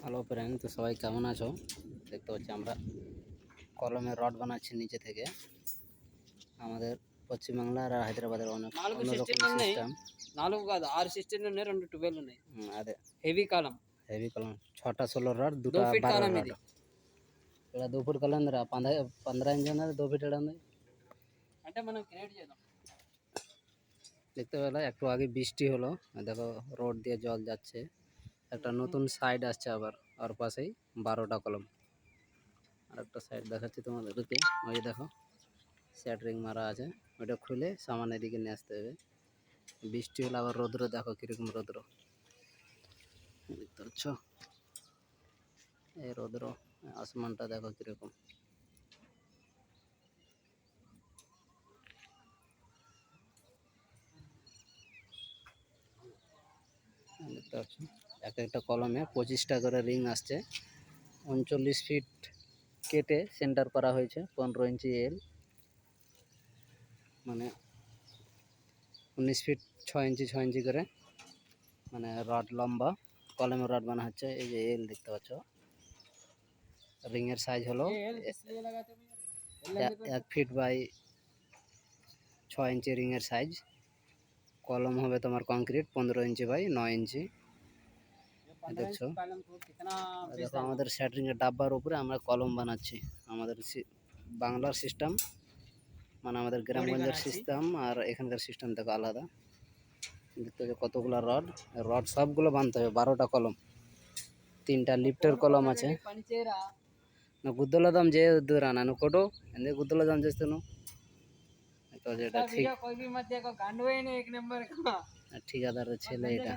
Hello friend, তো সবাই কেমন আছো? দেখতে পাচ্ছি আমরা কলমের রড বানাচ্ছি নিচে থেকে। আমাদের পশ্চিমবাংলার আর হায়দ্রাবাদের অন্যরকম সিস্টেম। 4 కాదు 6 సిస్టర్లు ఉన్నాయి, 2 12 ఉన్నాయి. అదే హెవీ కాలం হেভি কলম, 6টা 16 রড, 2 দুটা ఫీట్ 12 కాలం রড। ఇది. ఇక్కడ 2 ఫుట్ కలం 15 ఇంచ్ ఉన్నది, 2 ফিট ఉంది। అంటే మనం క్రియేట్ చేద్దాం. দেখতে পেলে একটু আগে বৃষ্টি হলো, দেখো রোড দিয়ে জল যাচ্ছে। একটা নতুন সাইড আসছে আবার ওর পাশেই 12টা কলম। আর একটা সাইড দেখাচ্ছি তোমাদেরকে, ওই দেখো স্যাটারিং মারা আছে, ওইটা খুলে সামানের দিকে নিয়ে আসতে হবে। বৃষ্টি হলে আবার রৌদ্র, দেখো কিরকম রৌদ্র দেখতে পাচ্ছ, এই রৌদ্র। আসমানটা দেখো কিরকম। দেখতে পাচ্ছ এক একটা কলমে 25টা করে রিং আসছে। 39 ফিট কেটে সেন্টার করা হয়েছে, 15 ইঞ্চি এল, মানে 19 ফিট 6 ইঞ্চি 6 ইঞ্চি করে, মানে রড লম্বা কলমের রড বানা হচ্ছে। এই যে এল দেখতে পাচ্ছ, রিংয়ের সাইজ হলো 1 ফিট বাই 6 ইঞ্চি রিংয়ের সাইজ। কলম হবে তোমার কংক্রিট 15 ইঞ্চি বাই 9 ইঞ্চি। দেখছো, দেখো আমাদের স্যাটারিংয়ের ডাব্বার উপরে আমরা কলম বানাচ্ছি। আমাদের বাংলার সিস্টেম, মানে আমাদের গ্রামগঞ্জের সিস্টেম আর এখানকার সিস্টেম দেখো আলাদা। দেখতে পাচ্ছ কতগুলো রড, রড সবগুলো বানতে হবে। 12টা কলম, 3টা লিফটের కలం আছে। నా గుద్దల దమ్ చేయొద్దురా నన్ను కొట్టు, ఎందుకు గుద్దల దమ్ చేస్తున్నావు? ঠিকাদারের ছেলে এটা।